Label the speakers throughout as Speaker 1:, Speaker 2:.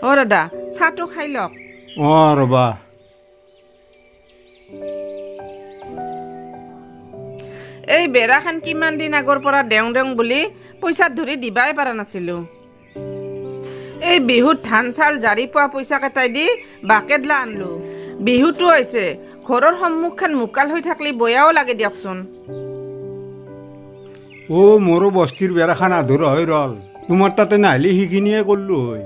Speaker 1: অ' দাদা চাহটো খাই লওক।
Speaker 2: ৰ'বা
Speaker 1: এই বেৰাখান কিমান দিন আগৰ পৰা দেওঁ দেওঁ বুলি পইচাত ধৰি দিবাই পৰা নাছিলোঁ। এই বিহুত ধান চাউল জাৰি পোৱা পইচা কেইটাই দি বাকেটলা আনলো। বিহুটো হৈছে ঘৰৰ সন্মুখখন মুকাল হৈ থাকিলে বয়াও লাগে দিয়কচোন।
Speaker 2: মোৰো বস্তিৰ বেৰাখান আধৰুৱা হৈ ৰ'ল। তোমাৰ তাতে নাহিলে সেইখিনিয়ে কৰিলোঁ হয়।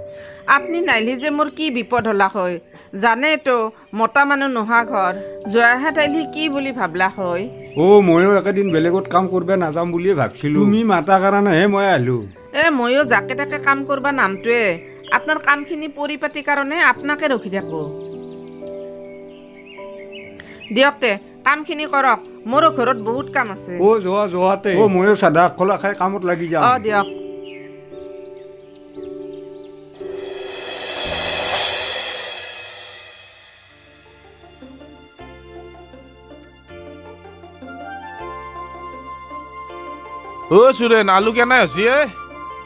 Speaker 1: আপুনি নাহিলে যে মোৰ কি বিপদ হলা হয়। জানেতো মতা মানুহ নোহোৱা ঘৰ, জয়াহঁত আহিলে কি বুলি ভাবলা হয়।
Speaker 2: ময়ো একেদিন বেলেগত কাম কৰিব নাযাম বুলিয়ে ভাবছিলোঁ। তুমি মাতা কাৰণেহে মই আহিলোঁ।
Speaker 1: ময়ো যাকে তাকে কাম কৰবা নামটোৱে আপোনাৰ কামখিনি পৰিপাতি কাৰণে আপোনাকে ৰখি থাকো। দিয়ক তে কামখিনি কৰক, মোৰো ঘৰত বহুত কাম আছে।
Speaker 2: যোৱাতে ময়ো চাদা খোলা খাই কামত লাগি যাম।
Speaker 1: দিয়ক।
Speaker 3: সুৰেন আলু কেনে হৈছে?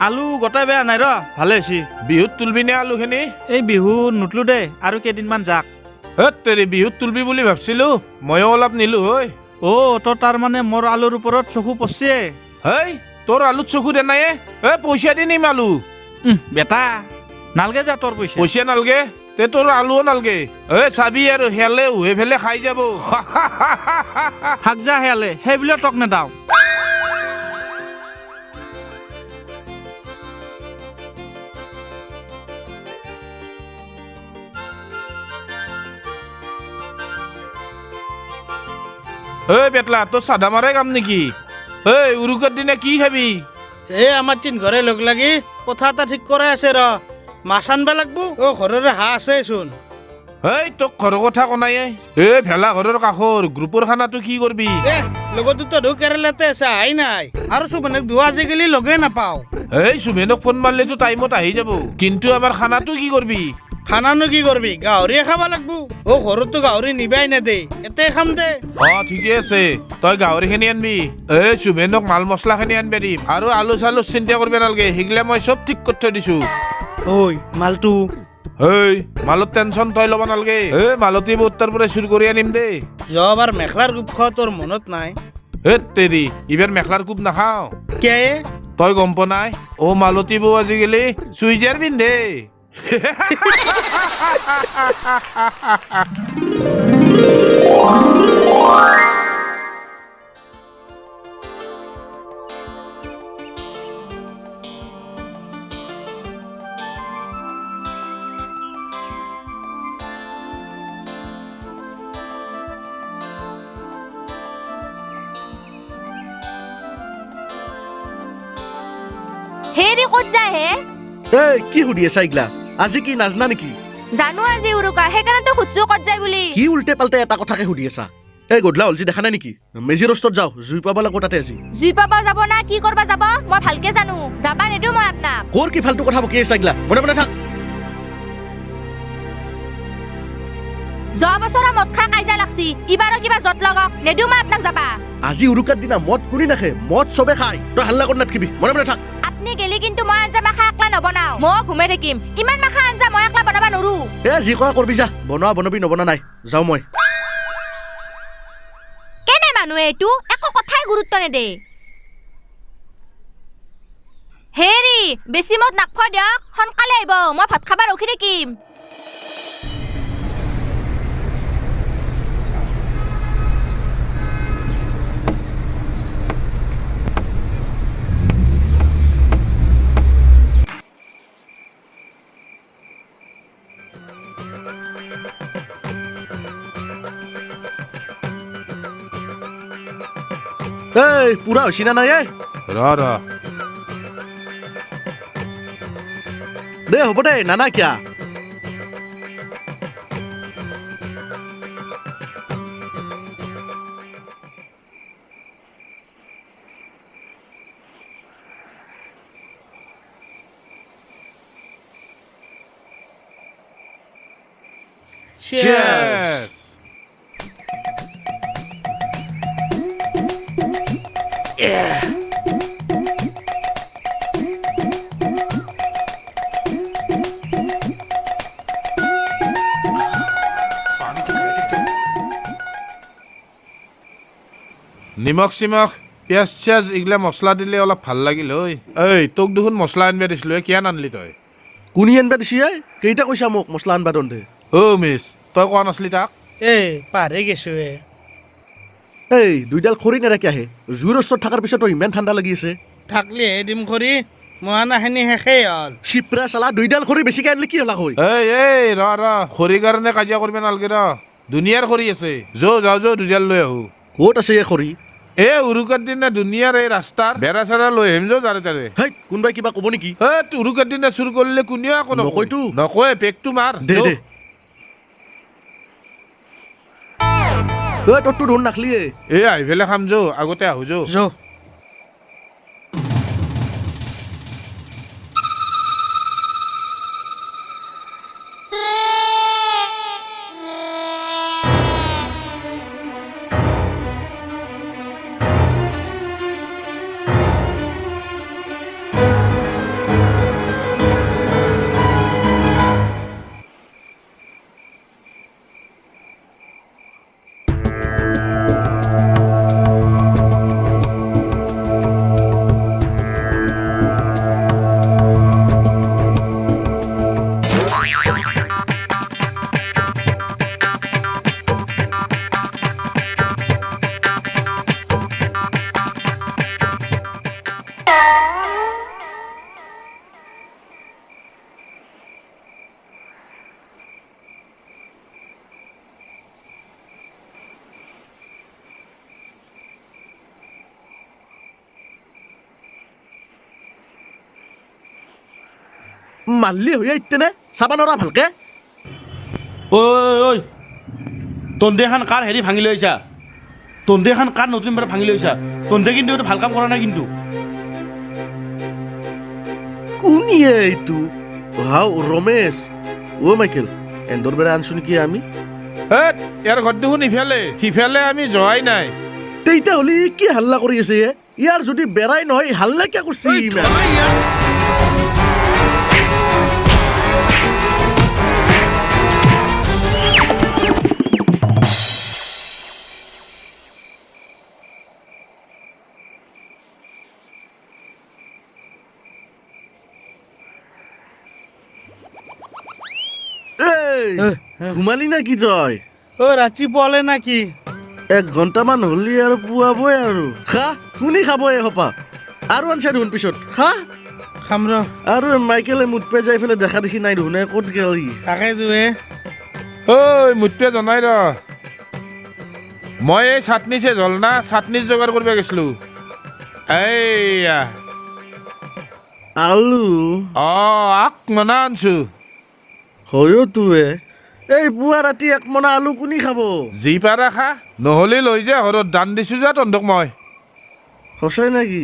Speaker 4: আলু গোটাই বেয়া নাই ৰ, ভালে হৈছে।
Speaker 3: বিহুত তুলবি নে আলুখিনি?
Speaker 4: এই বিহু নুতলো দে, আৰু কেইদিনমান যাক।
Speaker 3: তেৰি বিহুত তুলবি বুলি ভাবছিলো, ময়ো অলপ নিলো হয়।
Speaker 4: তোৰ তাৰ মানে মোৰ আলুৰ ওপৰত চকু পৰছে।
Speaker 3: তোৰ আলুত চকু দে নাই? পইচা দি নিম আলু।
Speaker 4: বেটা নালগে যা তোৰ পইচা।
Speaker 3: পইচা নালগে তে তোৰ আলুও নালগে। চাবি আৰু হেলে উহে ফেলে খাই যাব।
Speaker 4: শাক যা হেয়ালে, সেইবুলিও টক নেদাও।
Speaker 3: বেটলা তোৰ চাদা মাৰে কাম নেকি? উৰুকাৰ দিনা কি খাবি?
Speaker 5: আমাৰ তিন ঘৰে লগ লাগি কথা এটা ঠিক কৰাই আছে ৰ। মাছ আনবা লাগবো। ঘৰৰে হাঁহ আছেচোন।
Speaker 3: তোক ঘৰৰ কথা কনায়ে। ভেলা ঘৰৰ কাষৰ গ্ৰুপৰ খানাটো কি কৰবি?
Speaker 5: লগতো তো কেৰেলাতে আছে, আহাই নাই। আৰু চুমেনক দুৱা আজিকালি লগে নাপাওঁ।
Speaker 3: চুমেনক ফোন মাৰলেতো টাইমত আহি যাব, কিন্তু আমাৰ খানাটো কি কৰবি?
Speaker 5: খানানো কি কৰবি, গাহৰিয়ে খাবা লাগবো। ঘৰততো গাহৰি নিবাই নেদে, এতে খাম দে।
Speaker 3: ঠিকে আছে, তই গাহৰি খিনি আনবি। চুমেনক মাল মছলা খিনি আনবে দিম, আৰু আলু চালু চিন্তা কৰিব নালাগে, সেইগিলা মই চব ঠিক কৰি থৈ দিছো।
Speaker 5: মালটো
Speaker 3: মালত টেনচন তই ল'ব নালাগে। মালতী বৌতাৰ পৰা চুৰ কৰি আনিম দেই।
Speaker 5: যোৱাবাৰ মেখলাৰ গুপ খোৱা তোৰ মনত নাই?
Speaker 3: তেৰি এইবাৰ মেখলাৰ কোব নাখাও।
Speaker 5: কিয়?
Speaker 3: তই গম পোৱা নাই? মালতী বৌ আজিকালি চুইজাৰ পিন্ধে।
Speaker 6: হেৰি ক'ত যায় হে?
Speaker 7: কি সুধি আছা এইগিলা? আজি কি নাজনা নেকি?
Speaker 6: জানো আজি উৰুকা, সেইকাৰণেতো সুধছো ক'ত যায় বুলি।
Speaker 7: কি উল্টে পাল্টে এটা কথাকে সুধি আছা? গধূলা হলজি দেখা নাই নেকি? মেজি ৰষ্টত যাওঁ, জুই পাব লাগিব তাতে আজি।
Speaker 6: জুই পাবা যাব না কি কৰবা যাব? মই ভালকে জানো, যাবা নেদিও মই আপোনাক।
Speaker 7: ক'ৰ কি ফাল্টু কথা বকি আছা এইগিলা? মনে মনে থাক।
Speaker 6: যোৱা বছৰ মদ খাই কাজিয়া লাগছি, ইবাৰো কিবা জট লগক, নেদিও মই আপোনাক যাবা।
Speaker 7: আজি উৰুকাৰ দিনা মদ কোনে নাখে? মদ চবে খায়। তই হাল্লা কৰি নাথাকিবি, মনে মনে থাক।
Speaker 6: আপুনি গেলি কিন্তু মই আঞ্জা মাখা একলা নবনাও, মই ঘুমাই থাকিম। ইমান মাখা আঞ্জা মই একলা বনাবা নৰো।
Speaker 7: যি কৰা কৰবি যা, বনোৱা বনবি নবনা নাই, যাওঁ মই।
Speaker 6: কেনে মানুহে এইটো একো কথাই গুৰুত্ব নেদে। হেৰি বেছি মদ নাখোৱা দিয়ক, সোনকালে আহিব, মই ভাত খাবা ৰখি থাকিম।
Speaker 7: পুৰা হৈছি না নাই? দে হ'ব দে, নানা কিয়া?
Speaker 3: Cheers! নিমখ চিমখ পিঁয়াজ চিয়াজ এইগিলা মছলা দিলে অলপ ভাল লাগিল ঐ ঐ তোক দেখোন মছলা আনিব দিছিলো কিয় নানলি তই
Speaker 7: কোনি আনবা দিছি কেইটা কৈছা মোক মছলা আনবা দন্দে
Speaker 3: অ' মিছ তই কোৱা নাছলি তাক
Speaker 5: পাহৰি গৈছো
Speaker 7: এই দুইডাল খৰি নেৰাকি আহে জুইৰ ওচৰত থকাৰ পিছত ইমান ঠাণ্ডা লাগি আছে
Speaker 5: থাকলিহে দিম কৰি মহানাখিনি শেষেই হ'ল
Speaker 7: চিপৰা চালা দুইডাল খৰি বেছিকে আনিলে কি হ'লা হৈ
Speaker 3: এই ৰ খৰিৰ কাৰণে কাজিয়া কৰিব নালাগে ৰ দুনিয়াৰ খৰি আছে যাওঁ দুডাল লৈ আহো
Speaker 7: ক'ত আছে এই খৰি
Speaker 3: উৰুকাৰ দিনা দুনিয়াৰ এই ৰাস্তাৰ বেৰা চেৰা লৈ আহিম যাৰে তাৰে
Speaker 7: হেই কোনোবাই কিবা ক'ব নেকি
Speaker 3: উৰুকাৰ দিনা চুৰ কৰিলে কোনেও একো
Speaker 7: নকয়তো।
Speaker 3: নকয় পেকটো মাৰ
Speaker 7: দে দে তোৰতো ধোন নাখলিয়ে
Speaker 3: আহি পেলাই খাম আগতে আহো
Speaker 5: যো
Speaker 7: মাল্লি হৈ আহিতেনে চাবা নৰা ভালকে
Speaker 5: ঐ তন্দে এখন কাৰ হেৰি ভাঙি লৈ আহিছা তন্দে এখন কাৰ নতুন বাৰ ভাঙি লৈ আহিছা তন্দে কিন্তু এইটো ভাল কাম কৰা নাই কিন্তু
Speaker 7: কোনিয়ে এইটো হাও ৰমেশ মাইকেল এন্দৰ বেৰা আনছো নেকি আমি
Speaker 3: ইয়াৰ ঘৰত দেখোন সিফালে আমি যোৱাই নাই
Speaker 7: তেইতা হলি কি হাল্লা কৰি আছে ইয়াৰ যদি বেৰাই নহয় হাল্লা কিয় কৰিছে ঘুমালি না কি তই
Speaker 5: ৰাতি পোৱালে না কি
Speaker 7: 1 ঘণ্টামান হলি আৰু পুৱাবই আৰু খা শুনি খাব এসোপা আৰু আনছা দেখোন পিছত খা
Speaker 5: খাম ৰ
Speaker 7: আৰু মাইকেলে মুঠপে যাই পেলাই দেখা দেখি নাই দেখোন ক'ত গেলি
Speaker 5: তাকে
Speaker 3: মোতপে জনাই ৰ মই এই চাটনিছে জল না চাটনিৰ যোগাৰ কৰিব গৈছিলো এইয়া
Speaker 7: আলু
Speaker 3: আক মনা আনছো
Speaker 7: হয়ো তোৱে এই পুৱা ৰাতি 1 মোনা আলু কোনি খাব
Speaker 3: যি পাৰা খা নহ'লে লৈ যা ঘৰত দান দিছো যা তন্দক মই
Speaker 7: সঁচাই নেকি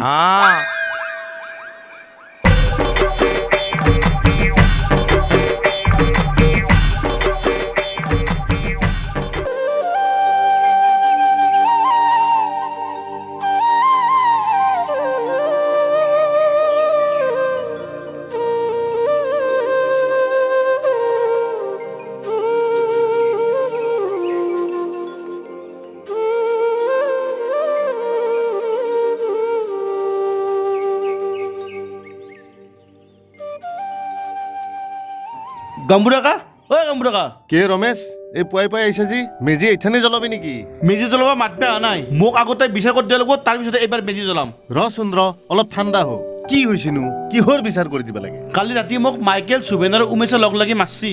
Speaker 5: গাম্বুৰাকা গাম্বুৰাকা
Speaker 8: কে ৰমেশ এই পুৱাই পুৱাই আহিছে যি মেজি এইথানে জ্বলাবি নেকি
Speaker 5: মেজি জ্বলাব মাতবে অহা নাই মোক আগতে বিচাৰ কৰি দিয়া লাগিব তাৰপিছতে এইবাৰ মেজি জ্বলাম
Speaker 8: চুন্দ্ৰ অলপ ঠাণ্ডা হ কি হৈছেনো কিহৰ বিচাৰ কৰি দিব লাগে
Speaker 5: কালি ৰাতি মোক মাইকেল সুবেন আৰু উমেশে লগ লাগি মাৰছি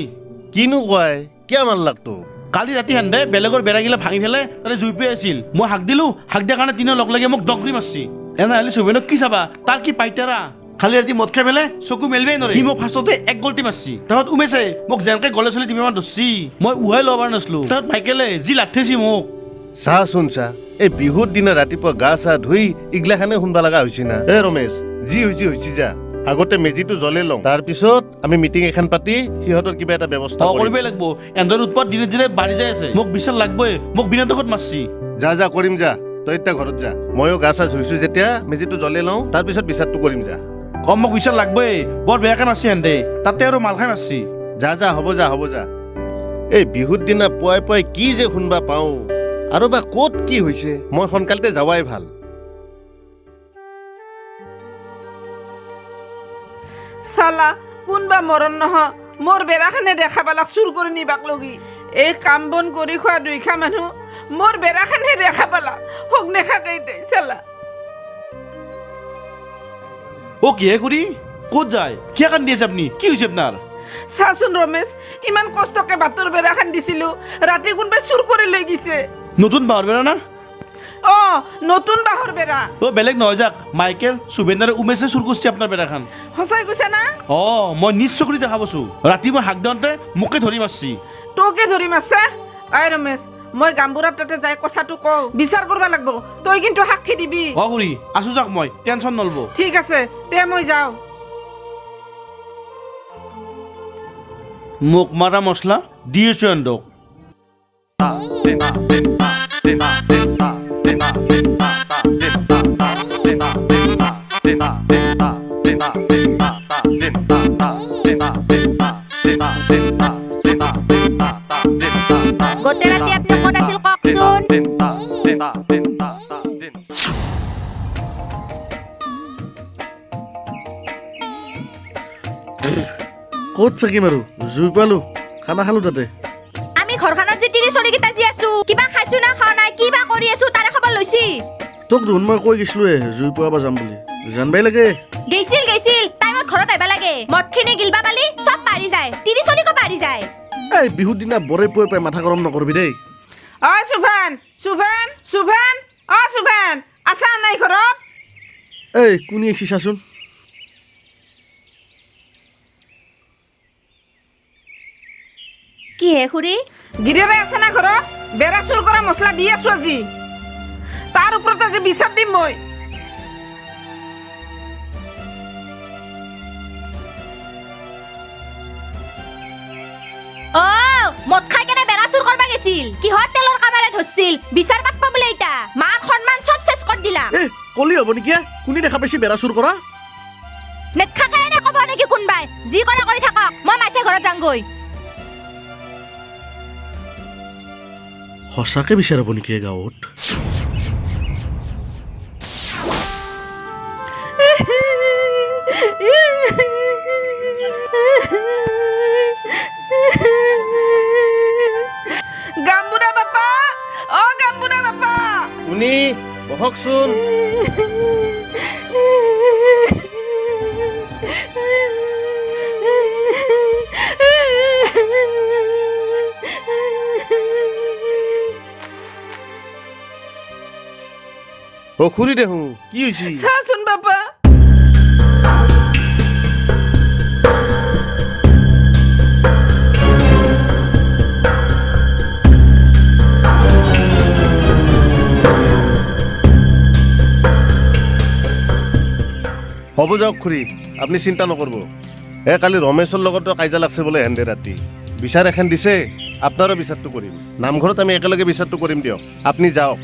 Speaker 8: কিনো কয় কিয় মাৰলাক তো
Speaker 5: কালি ৰাতি হেন্দে বেলেগৰ বেৰাগিলা ভাঙি পেলাই তাতে জুই পাই আছিল মই হাক দিলো হাক দিয়াৰ কাৰণে তিনিও লগ লাগি মোক দগৰি মাৰছি এনেহ'লে সুবেনক কি চাবা তাৰ কি পাইতাৰা খালি ৰাতি মদ খাই পেলাই চকু মেলিবই নোৱাৰে সি মোক ফাৰ্ষ্টতে 1 গল্টি মাৰছি তাৰপিছত উমেশে মোক যেনেকে গলে চলি তিনিমান ধৰছি মই উহাই ল'ব পৰা নাছিলো তাৰপিছত মাইকেলে যি লাঠেছি মোক
Speaker 8: চাচোন চা এই বিহুৰ দিনা ৰাতিপুৱা গা চা ধুই ইগলাখানে শুনবা লগা হৈছে না ৰমেশ যি হৈছে যা আগতে মেজিটো জ্বলে লওঁ তাৰপিছত আমি মিটিং এখন পাতি সিহঁতৰ কিবা এটা ব্যৱস্থা
Speaker 5: কৰিবই লাগিব এন্দৰ উৎপাত দিনে দিনে বাঢ়ি যাই আছে মোক বিচাৰ লাগবই মোক বিনা দোষত মাৰছি
Speaker 8: যা কৰিম যা তই এতিয়া ঘৰত যা ময়ো গা চা ধুইছো যেতিয়া মেজিটো জ্বলে লওঁ তাৰপিছত বিচাৰটো কৰিম যা
Speaker 5: কম মোক বিচাৰ লাগবই বৰ বেয়াকে মাৰছি হেন্দে তাতে আৰু মাল খাই মাৰছি
Speaker 8: যা হ'ব যা এই বিহুৰ দিনা পুৱাই পুৱাই কি যে শুনবা পাওঁ আৰু বা ক'ত কি হৈছে মই সোনকালতে যাৱাই ভাল।
Speaker 1: চালা কোনবা মৰণ নহ মোৰ বেৰাখানে দেখা পালাক চুৰ কৰি নিবাক লগি। এই কাম বন কৰি খোৱা দুইখা মানুহ মোৰ বেৰাখানে দেখা পালা হোক নেখাকেই দে চালা।
Speaker 5: ও কিহে খুৰী ক'ত যায় কিয় কান্দি আছে আপুনি কি হৈছে আপোনাৰ?
Speaker 1: চাচোন ৰমেশ ইমান কষ্টকে বাটৰ বেৰাখান দিছিলো ৰাতি কোনোবাই চুৰ কৰি লৈ গৈছে।
Speaker 5: নতুন বাহৰ বেৰা না?
Speaker 1: অ নতুন বাঁহৰ বেৰা।
Speaker 5: অ বেলেগ নহয় যাক মাইকেল সুবেন আৰু উমেশে চুৰ কৰিছে আপোনাৰ বেৰাখান।
Speaker 1: সঁচাই কৈছা না?
Speaker 5: অ মই নিজ চকুৰে দেখা পাইছো ৰাতি মই হাক দিওঁতে মোকে ধৰি মাৰছি।
Speaker 1: তোকে ধৰি মাছে? আই ৰমেশ মই গাম্বুৰাৰ তাতে যাই কথাটো কওঁ বিচাৰ কৰিব লাগিব তই কিন্তু সাক্ষী দিবি।
Speaker 5: অ খুৰী আছো যাক মই টেনচন নলব।
Speaker 1: ঠিক আছে তে মই যাওঁ।
Speaker 5: মোক মাৰা মছলা দি আছো এন্দক।
Speaker 6: গোটেই ৰাতি আপুনি ক'ত আছিল কওকচোন?
Speaker 7: ক'ত চাকিম আৰু জুই পালো খানা খালো তাতে।
Speaker 6: আমি ঘৰখনত যে তিৰি চলিকেইটা যি আছো কিবা খাইছো না খোৱা নাই কিবা কৰি আছো তাৰে খবৰ লৈছি?
Speaker 7: তোক দেখোন মই কৈ গৈছিলোৱে জুই পোৱাব যাম বুলি জানবাই লাগে।
Speaker 6: গেছিল টাইমত ঘৰত আহিবা লাগে মদখিনি গিলবা পালি চব পাৰি যায় তিৰি চলিকো পাৰি যায়।
Speaker 7: এই বিহুৰ দিনা বৰে পুৱাই পাই মাথা গৰম নকৰবি দেই।
Speaker 1: অ সুভেন সুভেন সুভেন অ সুভেন আছা নাই ঘৰত?
Speaker 7: এই কোনে আহিছি চাচোন।
Speaker 6: কি হে খুৰী?
Speaker 1: গিৰিয়েৰে আছে না ঘৰত? বেৰা চুৰ কৰা মছলা দি আছো আজি তাৰ ওপৰত আজি বিচাৰ দিম মই।
Speaker 6: অ মদ খাই কেনে বেৰা চুৰ কৰবা গেছিল কিহত তেলৰ কামাৰে ধৰছিল বিচাৰ পাতবা বোলে ইটা মান সন্মান চব চেছ কৰি দিলা।
Speaker 7: এ কলি হ'ব নেকি কোনে দেখা পাইছি বেৰা চুৰ কৰা?
Speaker 6: নেটখাকে এনে ক'ব নেকি কোনবাই যি কৰে কৰি থাকক মই মাইথে ঘৰত যাংগৈ।
Speaker 7: সঁচাকে বিচাৰ হ'ব নেকি গাঁৱত?
Speaker 1: গাম্বুৰা বাপা অ গাম্বুৰা বাপা
Speaker 8: শুনি বহকচোন। অ খুৰী দেখোন কি হৈছে?
Speaker 1: চাচোন বাপা
Speaker 8: হ'ব যাওক খুৰী আপুনি চিন্তা নকৰিব। কালি ৰমেশৰ লগতো কাজিয়া লাগছে বোলে হেন্দে ৰাতি বিচাৰ এখন দিছে আপোনাৰো বিচাৰটো কৰিম নামঘৰত আমি একেলগে বিচাৰটো কৰিম দিয়ক আপুনি যাওক।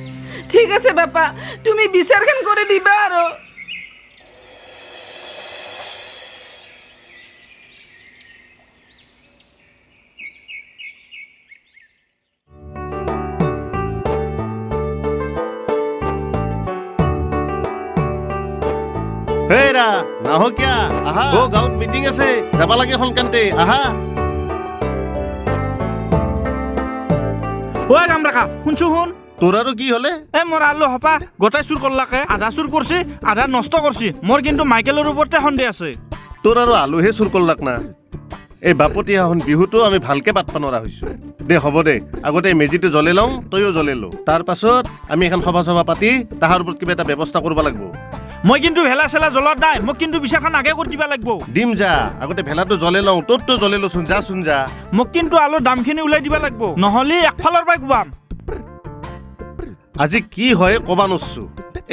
Speaker 1: ঠিক আছে বাপা তুমি বিচাৰখন কৰি দিবা আৰু।
Speaker 8: হেৰা নাহ কিয়া আহা অ গাঁৱত মিটিং আছে যাবা লাগে সোনকালতে আহা।
Speaker 4: ঐ কাম ৰাখা শুনছো শুন
Speaker 8: তোৰ আৰু কি হলে?
Speaker 4: এ মোৰ আলু হপা গোটাই চুৰ কৰলাকে আধা চুৰ কৰছি আধা নষ্ট কৰছি মোৰ কিন্তু মাইকেলৰ ওপৰতে সন্দেহ আছে।
Speaker 8: তোৰ আৰু আলুহে চুৰ কৰলাক না। এই বাপতীয়া এখন বিহুটো আমি ভালকে পাতবা নৰা হৈছো দে। হ'ব দে আগতে মেজিটো জ্বলে লওঁ তইও জ্বলে ল তাৰ পাছত আমি এখন সভা চভা পাতি তাহাৰ ওপৰত কিবা এটা ব্যৱস্থা কৰিব লাগিব।
Speaker 4: মই কিন্তু ভেলা চেলা জ্বলত নাই মোক কিন্তু বিচাৰখন আগে কৰি দিবা লাগিব।
Speaker 8: দিম যা আগতে ভেলাটো জ্বলে লওঁ তোৰতো জ্বলে লচোন যাচোন যা।
Speaker 4: মোক কিন্তু আলুৰ দামখিনি ওলাই দিবা লাগিব নহ'লে একফালৰ পৰাই কোবাম।
Speaker 8: আজি কি হয় কবা নৰছো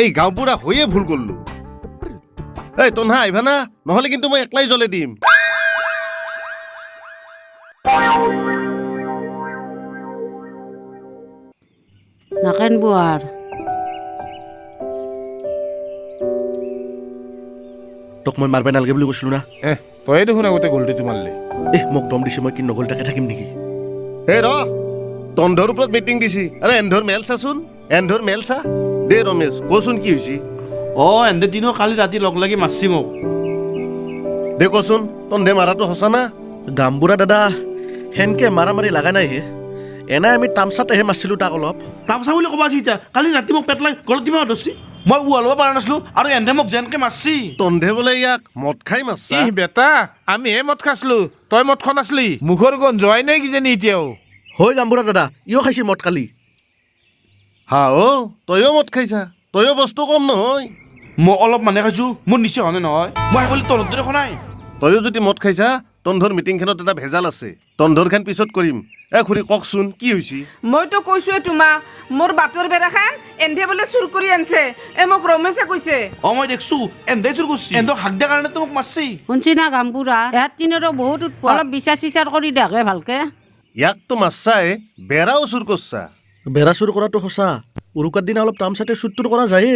Speaker 8: এই গাঁওবুঢ়া হৈয়ে ভুল কৰিলো। এই তনহা আহিবা না নহলে কিন্তু মই একলাই জ্বলে দিম।
Speaker 9: নাকেন বুৱাৰ
Speaker 7: তোক মই মাৰবাই নালাগে বুলি কৈছিলো না।
Speaker 3: তই দেখোন আগতে গল্টিটো মাৰলি।
Speaker 7: মোক দম দিছে মই কি নগল তাকে থাকিম নেকি?
Speaker 8: হে ৰ তন্ধৰ ওপৰত মিটিং দিছি আৰে এন্ধৰ মেল চাচোন এন্ধৰ মেল চা দে ৰমেশ কচোন কি হৈছে
Speaker 5: এন্দে তিনিও কালি ৰাতি লগ লাগি মাৰছি মোক
Speaker 8: দে কচোন তন্ধে মাৰাটো সঁচা না
Speaker 7: গামবুঢ়া দাদা সেনকে মাৰামাৰি লাগা নাই হে এনাই আমি তামচাতেহে মাৰছিলোঁ তাক অলপ
Speaker 5: তামচা বুলি ক'বা আছে এতিয়া কালি ৰাতি মোক পেটলাই গলত দিব ধৰছি মই উৱালব পৰা নাছিলো আৰু এন্দে মোক যেনকে মাৰছি
Speaker 8: তন্ধে বোলে ইয়াক মদ খাই মাৰছা
Speaker 3: ইহ বেটা আমিহে মদ খাইছিলো তই মদ খোৱা নাছিলি মুখৰ গন্ধ যোৱাই নাই কিজানি এতিয়াও
Speaker 7: হৈ গামবুঢ়া দাদা ইও খাইছি মদ কালি
Speaker 8: হা তয়ো মদ খাইছা তয়ো বস্তু কম নহয়
Speaker 5: মই অলপ মানে খাইছো মোৰ নিশ্চয় হয়নে নহয় মই বুলি তলত দৰে খনাই
Speaker 8: তয়ো যদি মদ খাইছা তন্ধৰ মিটিংখনত এটা ভেজাল আছে তন্ধৰখন পিছত কৰিম খুৰী কওকচোন কি হৈছে
Speaker 1: মইতো কৈছোৱে তোমাক মোৰ বাটৰ বেৰাখান এন্ধে বোলে চুৰ কৰি আনছে মোক ৰমেশে কৈছে
Speaker 5: মই দেখছো এন্দে চুৰ কৰিছি এন্দক হাক দিয়াৰ কাৰণে মোক মাৰছি
Speaker 9: শুনছি না গামবুঢ়া ইয়াত তিনিৰো বহুত উৎপাত অলপ বিচাৰ চিচাৰ কৰি দেখে ভালকে
Speaker 8: ইয়াকতো মাৰছাই বেৰাও চুৰ কৰছা
Speaker 7: বেৰা চুৰ কৰাটো সঁচা উৰুকাৰ দিনা অলপ তামচাতে চুৰ তুৰ কৰা যায়ে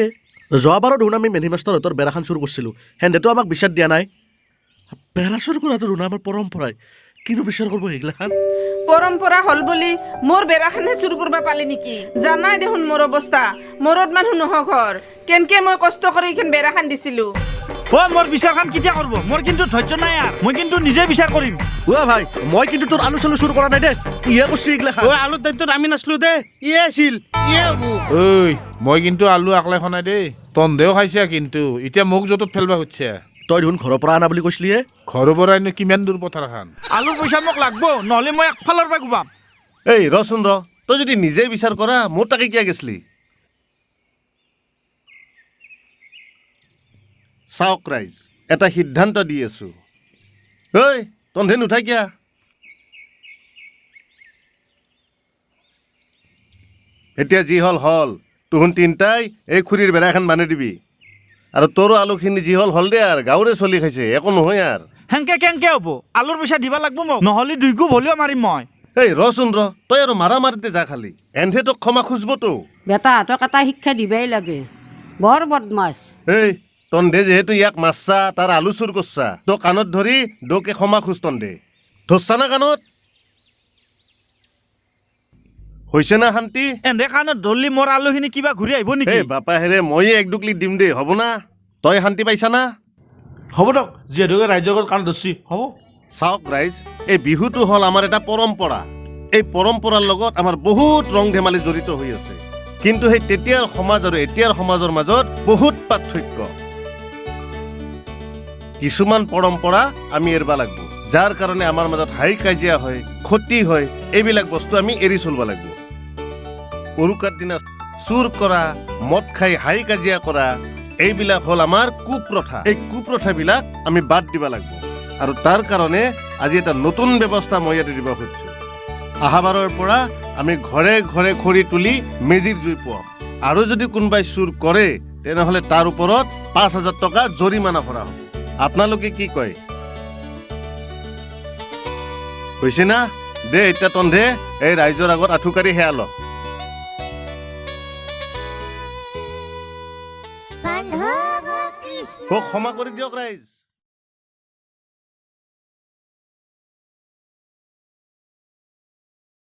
Speaker 7: যোৱাবাৰো দেখোন আমি মেধি মাষ্টৰহঁতৰ বেৰাখান চুৰ কৰিছিলোঁ সেহেঁতেতো আমাক বিচাৰ দিয়া নাই বেৰা চুৰ কৰাটো দেখোন আমাৰ পৰম্পৰাই কিনো বিচাৰ কৰিব সেইগিলাখান
Speaker 1: পৰম্পৰা হ'ল বুলি মোৰ বেৰাখানে চুৰ কৰিব পালি নেকি জানাই দেখোন মোৰ অৱস্থা মৰত মানুহ নহয় ঘৰ কেনকে মই কষ্ট কৰি এইখন বেৰাখান দিছিলোঁ
Speaker 4: মোৰ বিচাৰখান কেতিয়া কৰিব মোৰ কিন্তু ধৈৰ্য নাই আৰু মই কিন্তু নিজে বিচাৰ কৰিম
Speaker 7: ভাই মই কিন্তু তোৰ আলু চালু চুৰ কৰা নাই দে ইয়ে কৰিছে এইগিলাখান
Speaker 5: আলুৰ দায়িত্বত আমি নাছিলো দে ইয়ে আছিল ইয়ে হ'ব
Speaker 3: ঐ মই কিন্তু আলু আকলাই খনাই দেই তন্ধেও খাইছা কিন্তু এতিয়া মোক য'তত ফেলবা খুজিছে
Speaker 7: তই দেখোন ঘৰৰ পৰা আনা বুলি কৈছিলি
Speaker 3: ঘৰৰ পৰা এনে কিমান দূৰ পথাৰ খান
Speaker 4: আলুৰ পইচা মোক লাগব নহ'লে মই একফালৰ পৰা ঘুমাম
Speaker 8: এই ৰচোন তই যদি নিজে বিচাৰ কৰা মোৰ তাকে কিয় গেছলি চাওক ৰাইজ এটা সিদ্ধান্ত দি আছো ঐ তন্ধে নুঠাই কিয়া এতিয়া যি হ'ল হ'ল তোহোন তিনিটাই এই খুৰীৰ বেৰাখন বান্ধি দিবি আৰু তোৰো আলুখিনি যি হ'ল দে আৰু গাঁৱৰে চলি খাইছে একো নহয় আৰু
Speaker 4: হেংকে কেংকে হ'ব আলুৰ পইচা দিব লাগব মোক নহ'লে দুই গুপ হ'লেও মাৰিম মই
Speaker 8: এই ৰচোন তই আৰু মাৰা মাৰিতে যা খালি এন্ধে তোক ক্ষমা খুজিবতো
Speaker 9: বেটাহঁতক এটা শিক্ষা দিবাই লাগে বৰ বদমাছ
Speaker 8: এই তন্ধে যিহেতু ইয়াক মাৰছা তাৰ আলু চুৰ কৰছা তোক কাণত ধৰি দৌকে ক্ষমা খোজ তন্ধে ধৰছা না কাণত হৈছে না শান্তি
Speaker 4: এন্দে কাণত ধৰলি মোৰ আলুখিনি কিবা ঘূৰি আহিব নেকি
Speaker 8: এই বাপা হেৰে ময়ে এক দুকলি দিম দেই হ'ব না তই শান্তি পাইছা না
Speaker 5: হ'ব দিয়ক যিহেতুকে ৰাইজৰ ঘৰত কাণ ধৰছি হ'ব
Speaker 8: চাওক ৰাইজ এই বিহুটো হ'ল আমাৰ এটা পৰম্পৰা এই পৰম্পৰাৰ লগত আমাৰ বহুত ৰং ধেমালি জড়িত হৈ আছে কিন্তু সেই তেতিয়াৰ সমাজ আৰু এতিয়াৰ সমাজৰ মাজত বহুত পাৰ্থক্য কিছুমান পৰম্পৰা আমি এৰিব লাগিব যাৰ কাৰণে আমাৰ মাজত হাই কাজিয়া হয় ক্ষতি হয় এইবিলাক বস্তু আমি এৰি চলিব লাগিব উৰুকাৰ দিনা চুৰ কৰা মদ খাই হাই কাজিয়া কৰা এইবিলাক হ'ল আমাৰ কুপ্ৰথা এই কুপ্ৰথাবিলাক আমি বাদ দিব লাগিব আৰু তাৰ কাৰণে আজি এটা নতুন ব্যৱস্থা মই ইয়াতে দিব খুজিছোঁ আহাবাৰৰ পৰা আমি ঘৰে ঘৰে খৰি তুলি মেজিৰ জুই পুৱাম আৰু যদি কোনোবাই চুৰ কৰে তেনেহ'লে তাৰ ওপৰত ৫,০০০ টকা জৰিমনা ভৰা হ'ব আপোনালোকে কি কয় হৈছে না দে এতিয়া তন্ধে এই ৰাইজৰ আগত আঁঠুকাৰি সেয়া ল ক্ষমা কৰি দিয়ক ৰাইজ